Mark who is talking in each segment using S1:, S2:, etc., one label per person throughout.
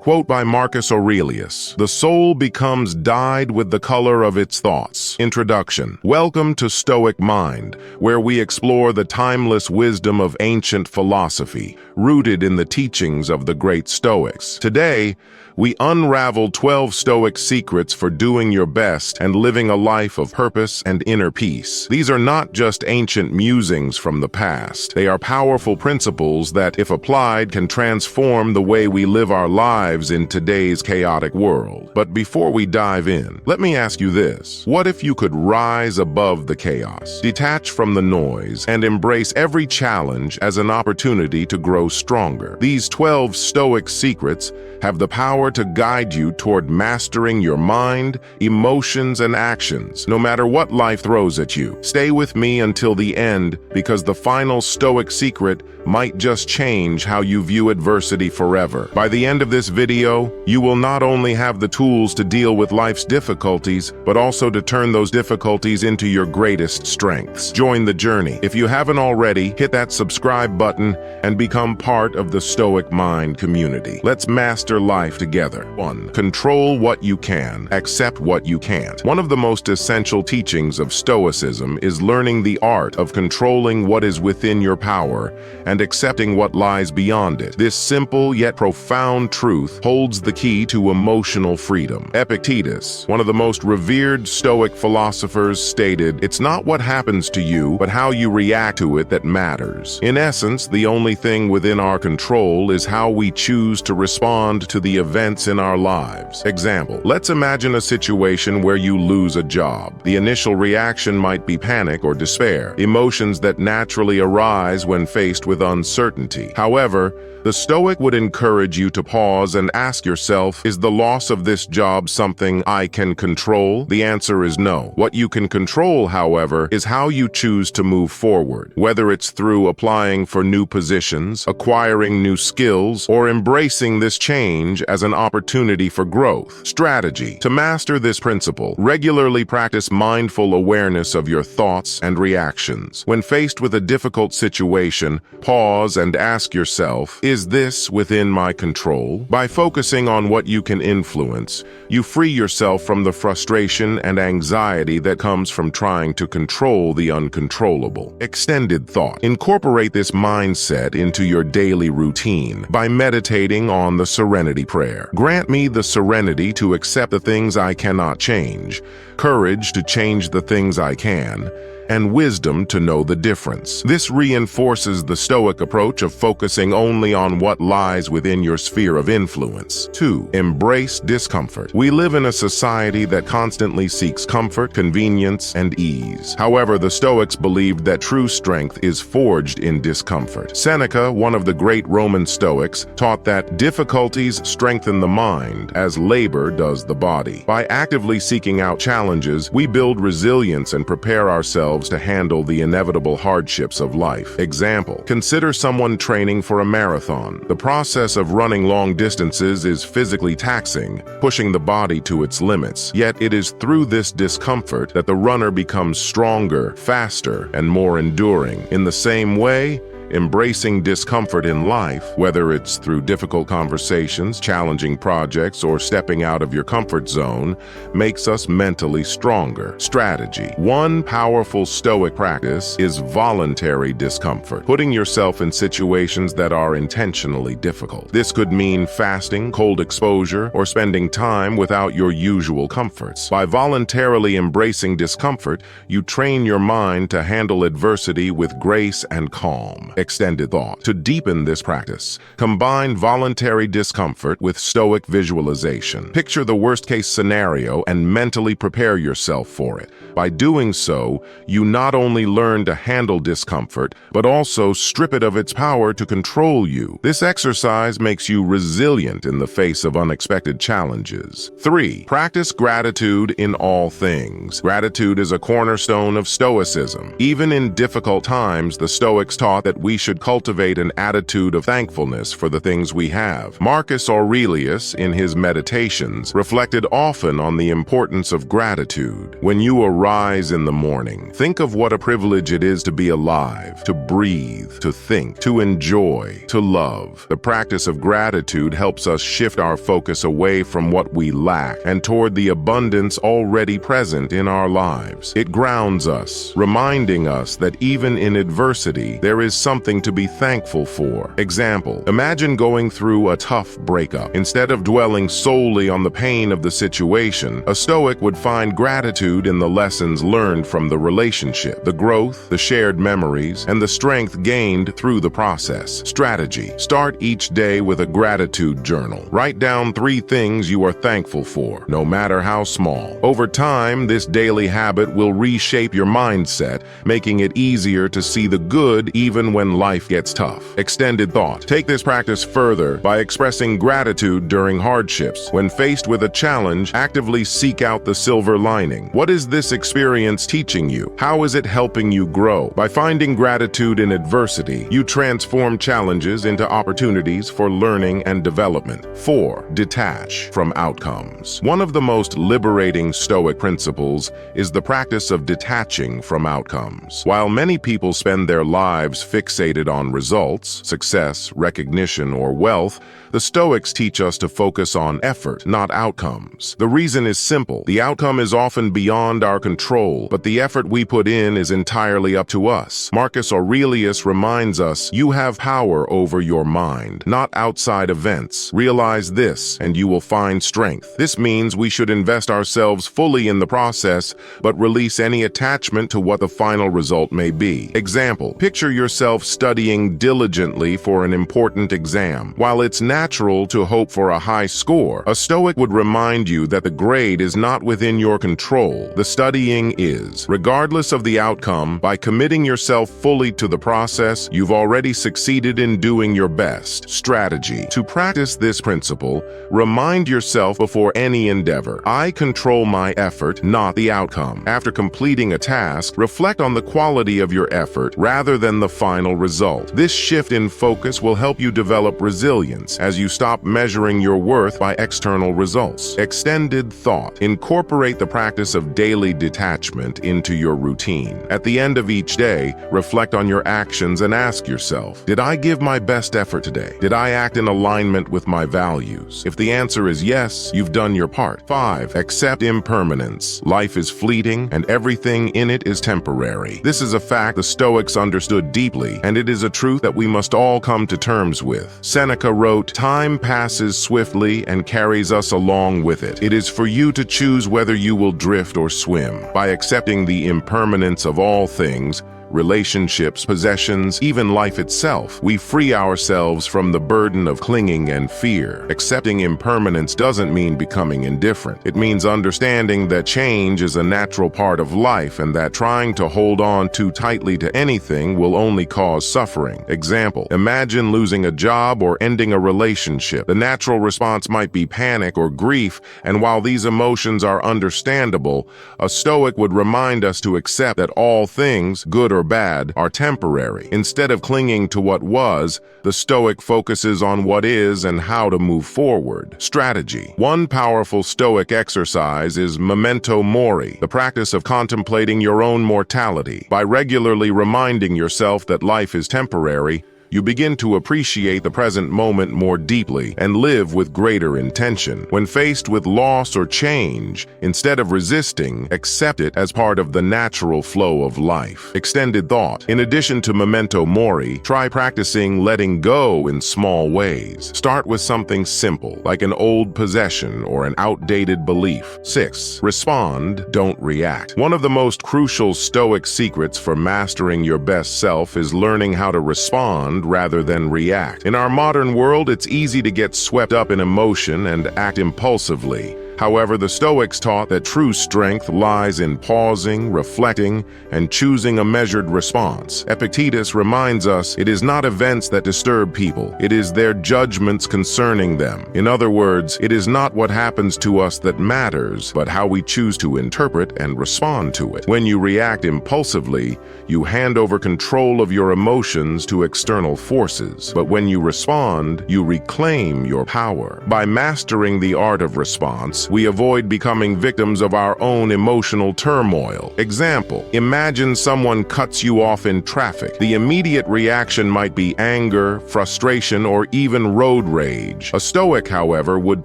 S1: Quote by Marcus Aurelius, "The soul becomes dyed with the color of its thoughts." Introduction. Welcome to Stoic Mind, where we explore the timeless wisdom of ancient philosophy, rooted in the teachings of the great Stoics. Today, we unravel 12 Stoic secrets for doing your best and living a life of purpose and inner peace. These are not just ancient musings from the past. They are powerful principles that, if applied, can transform the way we live our lives in today's chaotic world. But before we dive in, let me ask you this. What if you could rise above the chaos, detach from the noise, and embrace every challenge as an opportunity to grow stronger? These 12 Stoic secrets have the power to guide you toward mastering your mind, emotions, and actions, no matter what life throws at you. Stay with me until the end, because the final Stoic secret might just change how you view adversity forever. By the end of this video, you will not only have the tools to deal with life's difficulties, but also to turn those difficulties into your greatest strengths. Join the journey. If you haven't already, hit that subscribe button and become part of the Stoic Mind community. Let's master life together. 1. Control what you can, accept what you can't. One of the most essential teachings of Stoicism is learning the art of controlling what is within your power and accepting what lies beyond it. This simple yet profound truth holds the key to emotional freedom. Epictetus, one of the most revered Stoic philosophers, stated, "It's not what happens to you, but how you react to it that matters." In essence, the only thing within our control is how we choose to respond to the events in our lives. Example, let's imagine a situation where you lose a job. The initial reaction might be panic or despair, emotions that naturally arise when faced with uncertainty. However, the Stoic would encourage you to pause and ask yourself, is the loss of this job something I can control? The answer is no. What you can control, however, is how you choose to move forward, whether it's through applying for new positions, acquiring new skills, or embracing this change as an opportunity for growth. Strategy. To master this principle, regularly practice mindful awareness of your thoughts and reactions. When faced with a difficult situation, pause and ask yourself, is this within my control? By focusing on what you can influence, you free yourself from the frustration and anxiety that comes from trying to control the uncontrollable. Extended thought. Incorporate this mindset into your daily routine by meditating on the Serenity Prayer. Grant me the serenity to accept the things I cannot change, courage to change the things I can, and wisdom to know the difference. This reinforces the Stoic approach of focusing only on what lies within your sphere of influence. 2. Embrace discomfort. We live in a society that constantly seeks comfort, convenience, and ease. However, the Stoics believed that true strength is forged in discomfort. Seneca, one of the great Roman Stoics, taught that difficulties strengthen the mind as labor does the body. By actively seeking out challenges, we build resilience and prepare ourselves to handle the inevitable hardships of life. Example, consider someone training for a marathon. The process of running long distances is physically taxing, pushing the body to its limits. Yet it is through this discomfort that the runner becomes stronger, faster, and more enduring. In the same way, embracing discomfort in life, whether it's through difficult conversations, challenging projects, or stepping out of your comfort zone, makes us mentally stronger. Strategy. One powerful Stoic practice is voluntary discomfort, putting yourself in situations that are intentionally difficult. This could mean fasting, cold exposure, or spending time without your usual comforts. By voluntarily embracing discomfort, you train your mind to handle adversity with grace and calm. Extended thought. To deepen this practice, combine voluntary discomfort with Stoic visualization. Picture the worst-case scenario and mentally prepare yourself for it. By doing so, you not only learn to handle discomfort, but also strip it of its power to control you. This exercise makes you resilient in the face of unexpected challenges. 3. Practice gratitude in all things. Gratitude is a cornerstone of Stoicism. Even in difficult times, the Stoics taught that we should cultivate an attitude of thankfulness for the things we have. Marcus Aurelius, in his Meditations, reflected often on the importance of gratitude. When you arise in the morning, think of what a privilege it is to be alive, to breathe, to think, to enjoy, to love. The practice of gratitude helps us shift our focus away from what we lack and toward the abundance already present in our lives. It grounds us, reminding us that even in adversity, there is something to be thankful for. Example, imagine going through a tough breakup. Instead of dwelling solely on the pain of the situation, a Stoic would find gratitude in the lessons learned from the relationship, the growth, the shared memories, and the strength gained through the process. Strategy: start each day with a gratitude journal. Write down 3 things you are thankful for, no matter how small. Over time, this daily habit will reshape your mindset, making it easier to see the good even when life gets tough. Extended thought: take this practice further by expressing gratitude during hardships. When faced with a challenge, actively seek out the silver lining. What is this experience teaching you? How is it helping you grow? By finding gratitude in adversity, you transform challenges into opportunities for learning and development. 4. Detach from outcomes. One of the most liberating Stoic principles is the practice of detaching from outcomes. While many people spend their lives fixated on results, success, recognition, or wealth, the Stoics teach us to focus on effort, not outcomes. The reason is simple. The outcome is often beyond our control, but the effort we put in is entirely up to us. Marcus Aurelius reminds us, you have power over your mind, not outside events. Realize this, and you will find strength. This means we should invest ourselves fully in the process, but release any attachment to what the final result may be. Example, picture yourself studying diligently for an important exam. While it's natural to hope for a high score, a Stoic would remind you that the grade is not within your control. The studying is. Regardless of the outcome, by committing yourself fully to the process, you've already succeeded in doing your best. Strategy: to practice this principle, remind yourself before any endeavor, I control my effort, not the outcome. After completing a task, reflect on the quality of your effort rather than the final result. This shift in focus will help you develop resilience as you stop measuring your worth by external results. Extended thought: incorporate the practice of daily detachment into your routine. At the end of each day, reflect on your actions and ask yourself, did I give my best effort today? Did I act in alignment with my values? If the answer is yes, you've done your part. 5. Accept impermanence. Life is fleeting, and everything in it is temporary. This is a fact the Stoics understood deeply, and it is a truth that we must all come to terms with. Seneca wrote, time passes swiftly and carries us along with it. It is for you to choose whether you will drift or swim. By accepting the impermanence of all things, relationships, possessions, even life itself, we free ourselves from the burden of clinging and fear. Accepting impermanence doesn't mean becoming indifferent. It means understanding that change is a natural part of life and that trying to hold on too tightly to anything will only cause suffering. Example, imagine losing a job or ending a relationship. The natural response might be panic or grief, and while these emotions are understandable, a Stoic would remind us to accept that all things, good or bad, are temporary. Instead of clinging to what was, the Stoic focuses on what is and how to move forward. Strategy: one powerful Stoic exercise is memento mori, the practice of contemplating your own mortality. By regularly reminding yourself that life is temporary, you begin to appreciate the present moment more deeply and live with greater intention. When faced with loss or change, instead of resisting, accept it as part of the natural flow of life. Extended thought: in addition to memento mori, try practicing letting go in small ways. Start with something simple, like an old possession or an outdated belief. 6. Respond, don't react. One of the most crucial Stoic secrets for mastering your best self is learning how to respond rather than react. In our modern world, it's easy to get swept up in emotion and act impulsively. However, the Stoics taught that true strength lies in pausing, reflecting, and choosing a measured response. Epictetus reminds us it is not events that disturb people, it is their judgments concerning them. In other words, it is not what happens to us that matters, but how we choose to interpret and respond to it. When you react impulsively, you hand over control of your emotions to external forces. But when you respond, you reclaim your power. By mastering the art of response, we avoid becoming victims of our own emotional turmoil. Example, imagine someone cuts you off in traffic. The immediate reaction might be anger, frustration, or even road rage. A Stoic, however, would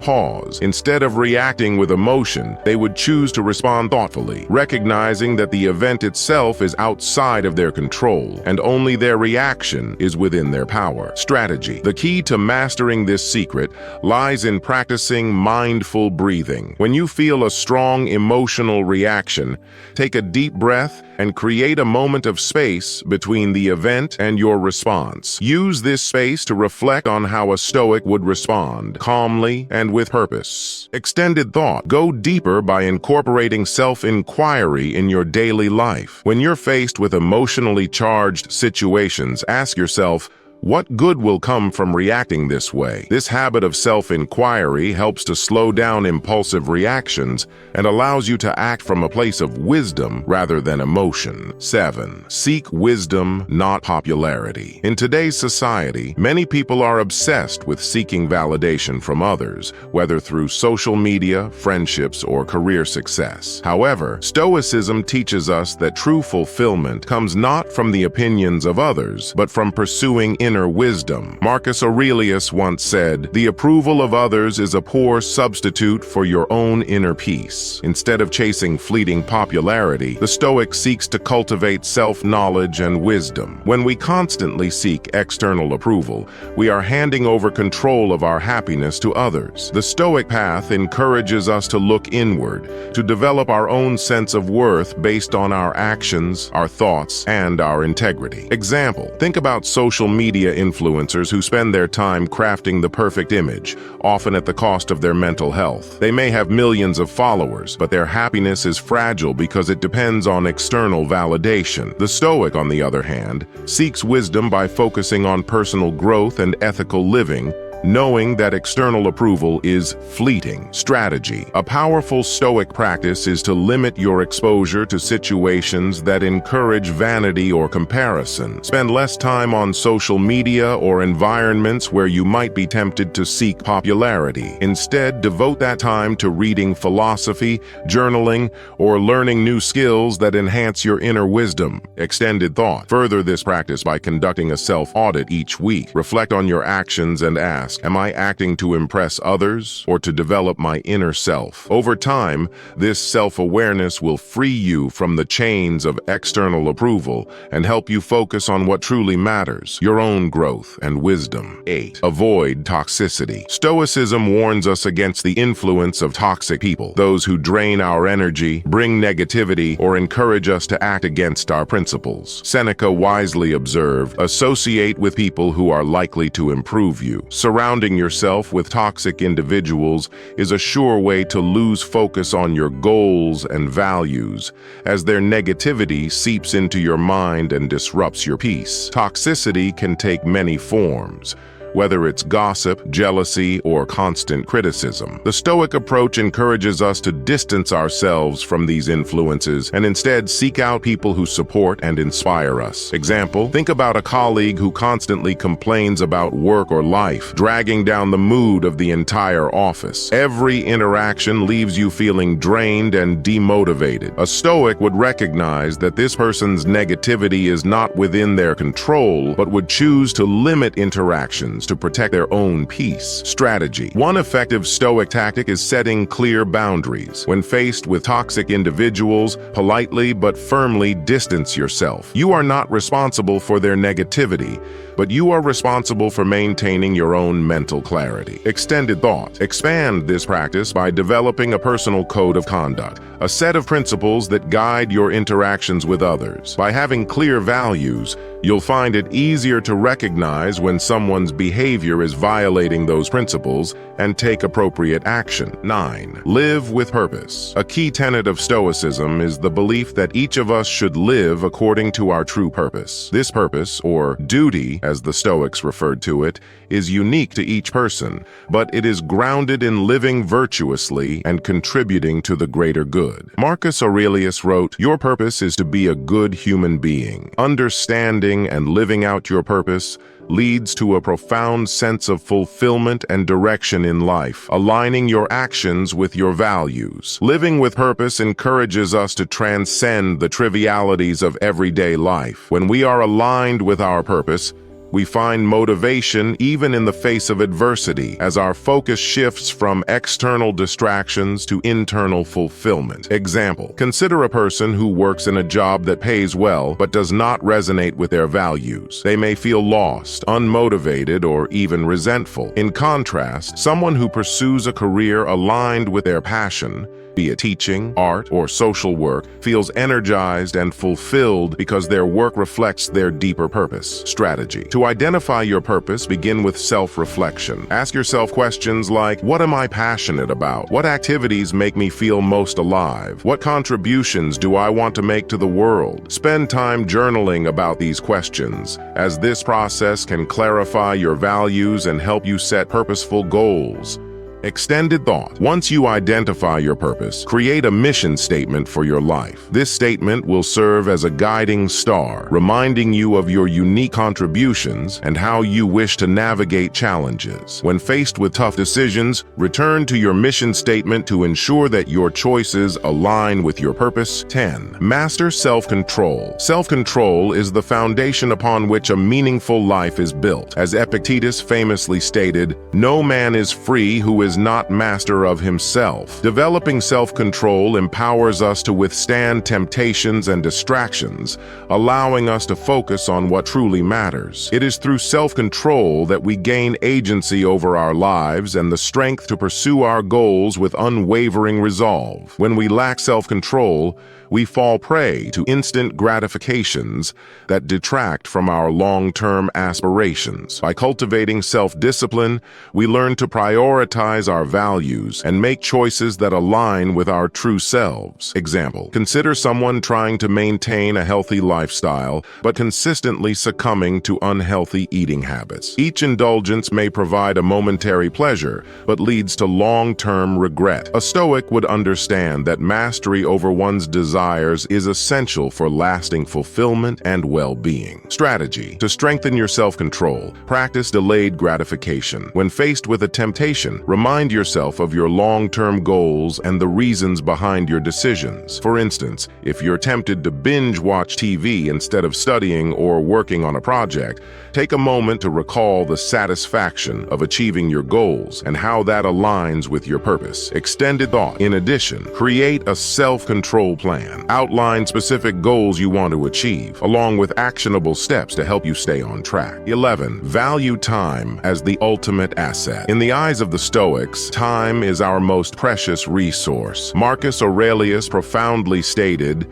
S1: pause. Instead of reacting with emotion, they would choose to respond thoughtfully, recognizing that the event itself is outside of their control, and only their reaction is within their power. Strategy. The key to mastering this secret lies in practicing mindful breathing. When you feel a strong emotional reaction, take a deep breath and create a moment of space between the event and your response. Use this space to reflect on how a Stoic would respond, calmly and with purpose. Extended thought. Go deeper by incorporating self-inquiry in your daily life. When you're faced with emotionally charged situations, ask yourself, what good will come from reacting this way? This habit of self-inquiry helps to slow down impulsive reactions and allows you to act from a place of wisdom rather than emotion. 7. Seek wisdom, not popularity. In today's society, many people are obsessed with seeking validation from others, whether through social media, friendships, or career success. However, Stoicism teaches us that true fulfillment comes not from the opinions of others, but from pursuing inner wisdom. Marcus Aurelius once said, "The approval of others is a poor substitute for your own inner peace." Instead of chasing fleeting popularity, the Stoic seeks to cultivate self-knowledge and wisdom. When we constantly seek external approval, we are handing over control of our happiness to others. The Stoic path encourages us to look inward, to develop our own sense of worth based on our actions, our thoughts, and our integrity. Example, think about social media influencers who spend their time crafting the perfect image, often at the cost of their mental health. They may have millions of followers, but their happiness is fragile because it depends on external validation. The Stoic, on the other hand, seeks wisdom by focusing on personal growth and ethical living, knowing that external approval is fleeting. Strategy. A powerful Stoic practice is to limit your exposure to situations that encourage vanity or comparison. Spend less time on social media or environments where you might be tempted to seek popularity. Instead, devote that time to reading philosophy, journaling, or learning new skills that enhance your inner wisdom. Extended thought. Further this practice by conducting a self-audit each week. Reflect on your actions and ask, am I acting to impress others or to develop my inner self? Over time, this self-awareness will free you from the chains of external approval and help you focus on what truly matters, your own growth and wisdom. 8. Avoid toxicity. Stoicism warns us against the influence of toxic people, those who drain our energy, bring negativity, or encourage us to act against our principles. Seneca wisely observed, associate with people who are likely to improve you. Surrounding yourself with toxic individuals is a sure way to lose focus on your goals and values, as their negativity seeps into your mind and disrupts your peace. Toxicity can take many forms, whether it's gossip, jealousy, or constant criticism. The Stoic approach encourages us to distance ourselves from these influences and instead seek out people who support and inspire us. Example, think about a colleague who constantly complains about work or life, dragging down the mood of the entire office. Every interaction leaves you feeling drained and demotivated. A Stoic would recognize that this person's negativity is not within their control, but would choose to limit interactions to protect their own peace. Strategy. One effective Stoic tactic is setting clear boundaries. When faced with toxic individuals, politely but firmly distance yourself. You are not responsible for their negativity, but you are responsible for maintaining your own mental clarity. Extended thought. Expand this practice by developing a personal code of conduct, a set of principles that guide your interactions with others. By having clear values, you'll find it easier to recognize when someone's behavior behavior is violating those principles and take appropriate action. 9. Live with purpose. A key tenet of Stoicism is the belief that each of us should live according to our true purpose. This purpose, or duty, as the Stoics referred to it, is unique to each person, but it is grounded in living virtuously and contributing to the greater good. Marcus Aurelius wrote, "Your purpose is to be a good human being. Understanding and living out your purpose leads to a profound sense of fulfillment and direction in life, aligning your actions with your values. Living with purpose encourages us to transcend the trivialities of everyday life. When we are aligned with our purpose, we find motivation even in the face of adversity, as our focus shifts from external distractions to internal fulfillment. Example, consider a person who works in a job that pays well but does not resonate with their values. They may feel lost, unmotivated, or even resentful. In contrast, someone who pursues a career aligned with their passion, be it teaching, art, or social work, feels energized and fulfilled because their work reflects their deeper purpose. Strategy. To identify your purpose, begin with self-reflection. Ask yourself questions like, what am I passionate about? What activities make me feel most alive? What contributions do I want to make to the world? Spend time journaling about these questions, as this process can clarify your values and help you set purposeful goals. Extended thought. Once you identify your purpose, create a mission statement for your life. This statement will serve as a guiding star, reminding you of your unique contributions and how you wish to navigate challenges. When faced with tough decisions, return to your mission statement to ensure that your choices align with your purpose. 10. Master self-control. Self-control is the foundation upon which a meaningful life is built. As Epictetus famously stated, "No man is free who is not master of himself." Developing self-control empowers us to withstand temptations and distractions, allowing us to focus on what truly matters. It is through self-control that we gain agency over our lives and the strength to pursue our goals with unwavering resolve. When we lack self-control, we fall prey to instant gratifications that detract from our long-term aspirations. By cultivating self-discipline, we learn to prioritize our values and make choices that align with our true selves. Example, consider someone trying to maintain a healthy lifestyle but consistently succumbing to unhealthy eating habits. Each indulgence may provide a momentary pleasure but leads to long-term regret. A Stoic would understand that mastery over one's desires is essential for lasting fulfillment and well-being. Strategy. To strengthen your self-control, practice delayed gratification. When faced with a temptation, remind yourself of your long-term goals and the reasons behind your decisions. For instance, if you're tempted to binge watch TV instead of studying or working on a project, take a moment to recall the satisfaction of achieving your goals and how that aligns with your purpose. Extended thought. In addition, create a self-control plan. Outline specific goals you want to achieve, along with actionable steps to help you stay on track. 11. Value time as the ultimate asset. In the eyes of the Stoics, time is our most precious resource. Marcus Aurelius profoundly stated,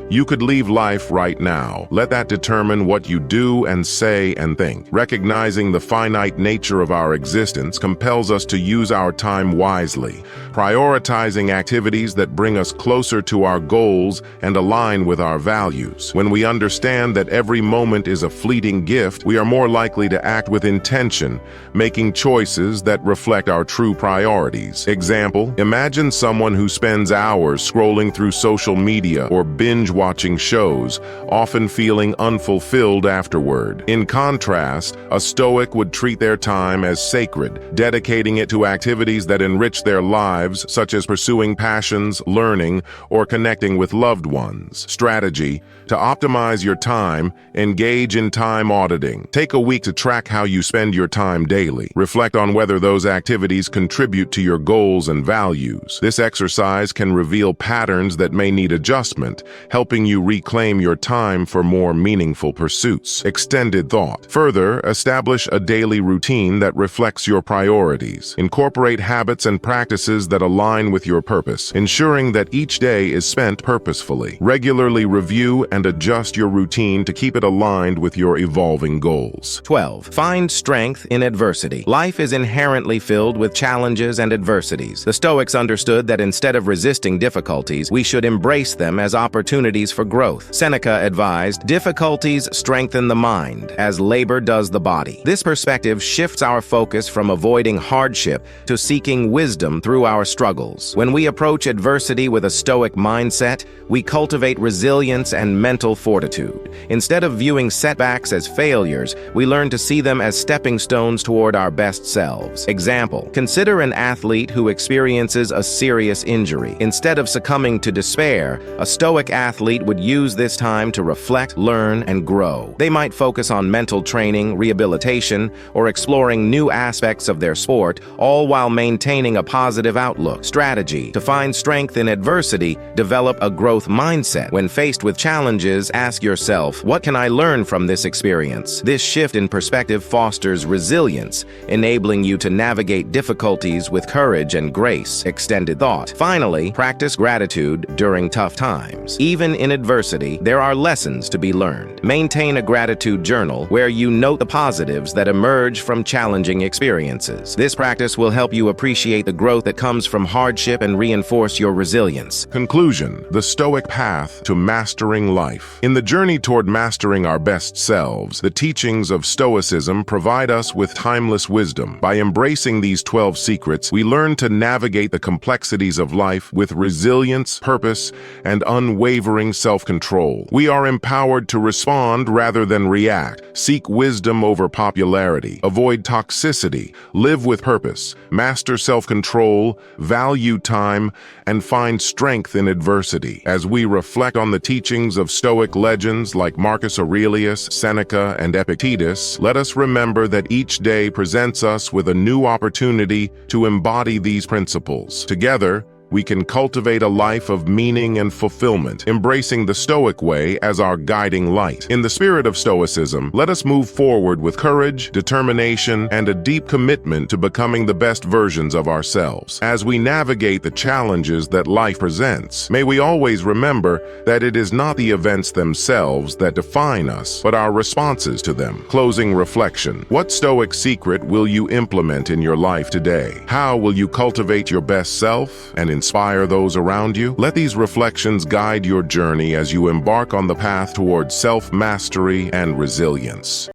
S1: "You could leave life right now. Let that determine what you do and say and think." Recognizing the finite nature of our existence compels us to use our time wisely, prioritizing activities that bring us closer to our goals and align with our values. When we understand that every moment is a fleeting gift, we are more likely to act with intention, making choices that reflect our true priorities. Example, imagine someone who spends hours scrolling through social media or binge-watching shows, often feeling unfulfilled afterward. In contrast, a Stoic would treat their time as sacred, dedicating it to activities that enrich their lives, such as pursuing passions, learning, or connecting with loved ones. Strategy. To optimize your time, engage in time auditing. Take a week to track how you spend your time daily. Reflect on whether those activities contribute to your goals and values. This exercise can reveal patterns that may need adjustment, helping helping you reclaim your time for more meaningful pursuits. Extended thought. Further, establish a daily routine that reflects your priorities. Incorporate habits and practices that align with your purpose, ensuring that each day is spent purposefully. Regularly review and adjust your routine to keep it aligned with your evolving goals.
S2: 12. Find strength in adversity. Life is inherently filled with challenges and adversities. The Stoics understood that instead of resisting difficulties, we should embrace them as opportunities for growth. Seneca advised, "Difficulties strengthen the mind, as labor does the body." This perspective shifts our focus from avoiding hardship to seeking wisdom through our struggles. When we approach adversity with a Stoic mindset, we cultivate resilience and mental fortitude. Instead of viewing setbacks as failures, we learn to see them as stepping stones toward our best selves. Example: consider an athlete who experiences a serious injury. Instead of succumbing to despair, a Stoic athlete would use this time to reflect, learn, and grow. They might focus on mental training, rehabilitation, or exploring new aspects of their sport, all while maintaining a positive outlook. Strategy: to find strength in adversity, develop a growth mindset. When faced with challenges, ask yourself, what can I learn from this experience? This shift in perspective fosters resilience, enabling you to navigate difficulties with courage and grace. Extended thought. Finally, practice gratitude during tough times. Even in adversity, there are lessons to be learned. Maintain a gratitude journal where you note the positives that emerge from challenging experiences. This practice will help you appreciate the growth that comes from hardship and reinforce your resilience.
S1: Conclusion: the Stoic path to mastering life. In the journey toward mastering our best selves, the teachings of Stoicism provide us with timeless wisdom. By embracing these 12 secrets, we learn to navigate the complexities of life with resilience, purpose, and unwavering self-control. We are empowered to respond rather than react, seek wisdom over popularity, avoid toxicity, live with purpose, master self-control, value time, and find strength in adversity. As we reflect on the teachings of Stoic legends like Marcus Aurelius, Seneca, and Epictetus, let us remember that each day presents us with a new opportunity to embody these principles. Together, we can cultivate a life of meaning and fulfillment, embracing the Stoic way as our guiding light. In the spirit of Stoicism, let us move forward with courage, determination, and a deep commitment to becoming the best versions of ourselves. As we navigate the challenges that life presents, may we always remember that it is not the events themselves that define us, but our responses to them. Closing reflection. What Stoic secret will you implement in your life today? How will you cultivate your best self and inspire those around you? Let these reflections guide your journey as you embark on the path towards self-mastery and resilience.